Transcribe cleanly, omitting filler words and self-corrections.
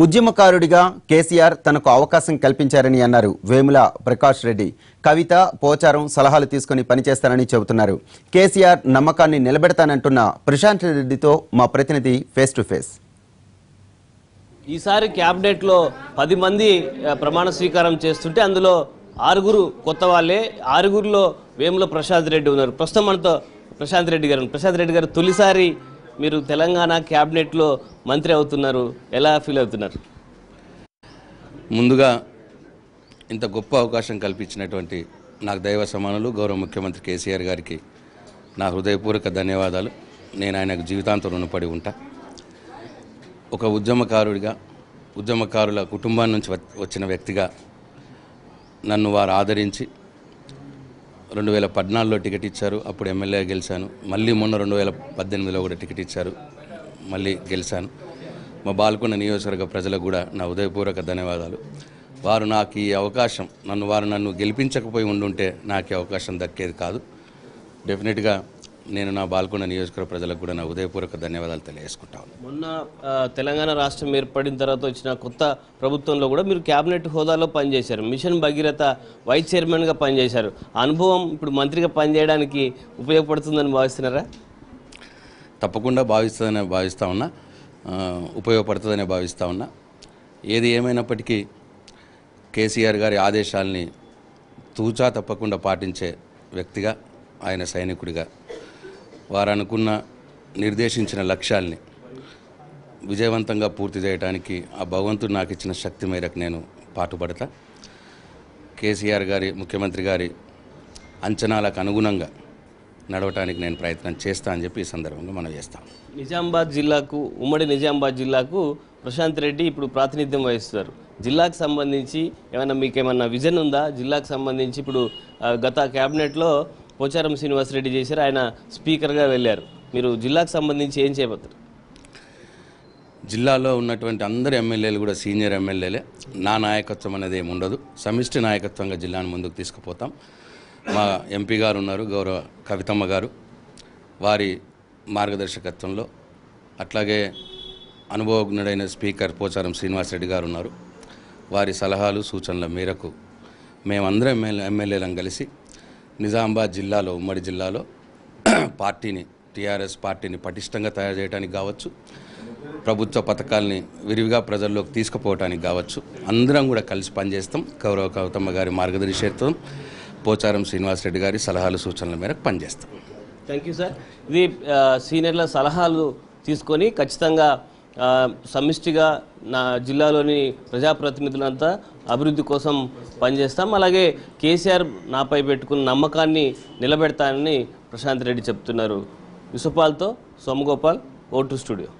ఉద్యమకారుడిగా కేసీఆర్ తనకు అవకాశం కల్పించారని అన్నారు వేముల ప్రకాష్ రెడ్డి. కవిత పోచారం సలహాలు తీసుకుని పనిచేస్తారని చెబుతున్నారు. కేసీఆర్ నమ్మకాన్ని నిలబెడతానంటున్న ప్రశాంత్ రెడ్డితో మా ప్రతినిధి ఫేస్ టు ఫేస్. ఈసారి క్యాబినెట్ లో 10 మంది ప్రమాణ స్వీకారం చేస్తుంటే అందులో 6 కొత్త వాళ్ళే. 6లో వేముల ప్రశాంత్ రెడ్డి ఉన్నారు. ప్రస్తుతం మనతో ప్రశాంత్ రెడ్డి గారు తొలిసారి మీరు తెలంగాణ క్యాబినెట్లో మంత్రి అవుతున్నారు, ఎలా ఫీల్ అవుతున్నారు? ముందుగా ఇంత గొప్ప అవకాశం కల్పించినటువంటి నాకు దైవ సమానులు గౌరవ ముఖ్యమంత్రి కేసీఆర్ గారికి నా హృదయపూర్వక ధన్యవాదాలు. నేను ఆయనకు జీవితాంతం రుణపడి ఉంటా. ఒక ఉద్యమకారుడిగా, ఉద్యమకారుల కుటుంబం నుంచి వచ్చిన వ్యక్తిగా నన్ను వారు ఆదరించి 2014లో టికెట్ ఇచ్చారు, అప్పుడు ఎమ్మెల్యే గెలిచాను. మళ్ళీ మొన్న 2018లో కూడా టికెట్ ఇచ్చారు, మళ్ళీ గెలిచాను. మా బాల్కొండ నియోజకవర్గ ప్రజలకు కూడా నా హృదయపూర్వక ధన్యవాదాలు. వారు నాకు ఈ అవకాశం నన్ను గెలిపించకపోయి ఉండుంటే నాకు ఈ అవకాశం దక్కేది కాదు. డెఫినెట్గా నేను నా బాల్కొండ నియోజకవర్గ ప్రజలకు కూడా నా హృదయపూర్వక ధన్యవాదాలు తెలియజేసుకుంటాను. మొన్న తెలంగాణ రాష్ట్రం ఏర్పడిన తర్వాత వచ్చిన కొత్త ప్రభుత్వంలో కూడా మీరు క్యాబినెట్ హోదాలో పనిచేశారు. మిషన్ భగీరథ వైస్ చైర్మన్గా పనిచేశారు. అనుభవం ఇప్పుడు మంత్రిగా పనిచేయడానికి ఉపయోగపడుతుందని భావిస్తున్నారా? తప్పకుండా ఉపయోగపడుతుందనే భావిస్తూ ఉన్నా. ఏది ఏమైనప్పటికీ కేసీఆర్ గారి ఆదేశాలని తూచా తప్పకుండా పాటించే వ్యక్తిగా, ఆయన సైనికుడిగా వారు అనుకున్న నిర్దేశించిన లక్ష్యాల్ని విజయవంతంగా పూర్తి చేయడానికి ఆ భగవంతుడు నాకు ఇచ్చిన శక్తి మేరకు నేను పాటుపడతా. కేసీఆర్ గారి, ముఖ్యమంత్రి గారి అంచనాలకు అనుగుణంగా నడవటానికి నేను ప్రయత్నం చేస్తా అని చెప్పి ఈ సందర్భంగా మనం చేస్తాం. ఉమ్మడి నిజామాబాద్ జిల్లాకు ప్రశాంత్ రెడ్డి ఇప్పుడు ప్రాతినిధ్యం వహిస్తున్నారు. జిల్లాకు సంబంధించి మీకేమన్నా విజన్ ఉందా? జిల్లాకు సంబంధించి ఇప్పుడు గత క్యాబినెట్లో పోచారం శ్రీనివాసరెడ్డి చేశారు, ఆయన స్పీకర్గా వెళ్ళారు. మీరు జిల్లాకు సంబంధించి ఏం చేయబోతారు? జిల్లాలో ఉన్నటువంటి అందరు ఎమ్మెల్యేలు కూడా సీనియర్ ఎమ్మెల్యేలే. నా నాయకత్వం అనేది ఏమి ఉండదు. సమిష్టి నాయకత్వంగా జిల్లాను ముందుకు తీసుకుపోతాం. మా ఎంపీ గారు ఉన్నారు, గౌరవ కవితమ్మ గారు, వారి మార్గదర్శకత్వంలో, అట్లాగే అనుభవజ్ఞుడైన స్పీకర్ పోచారం శ్రీనివాసరెడ్డి గారు ఉన్నారు. వారి సలహాలు సూచనల మేరకు మేమందరం ఎమ్మెల్యేలను కలిసి నిజామాబాద్ జిల్లాలో, ఉమ్మడి జిల్లాలో టీఆర్ఎస్ పార్టీని పటిష్టంగా తయారు చేయడానికి కావచ్చు, ప్రభుత్వ పథకాలని విరివిగా ప్రజల్లోకి తీసుకుపోవడానికి కావచ్చు, అందరం కూడా కలిసి పనిచేస్తాం. గౌరవ కవితమ్మ గారి మార్గదర్శకత్వం, పోచారం శ్రీనివాసరెడ్డి గారి సలహాలు సూచనల మేరకు పనిచేస్తాం. Thank you sir. ఇది సీనియర్ల సలహాలు తీసుకొని ఖచ్చితంగా సమిష్టిగా నా జిల్లాలోని ప్రజాప్రతినిధులంతా అభివృద్ధి కోసం పనిచేస్తాం. అలాగే కేసీఆర్ నాపై పెట్టుకున్న నమ్మకాన్ని నిలబెడతానని ప్రశాంత్ రెడ్డి చెప్తున్నారు. విసుపాల్తో సోమగోపాల్, O2 స్టూడియో.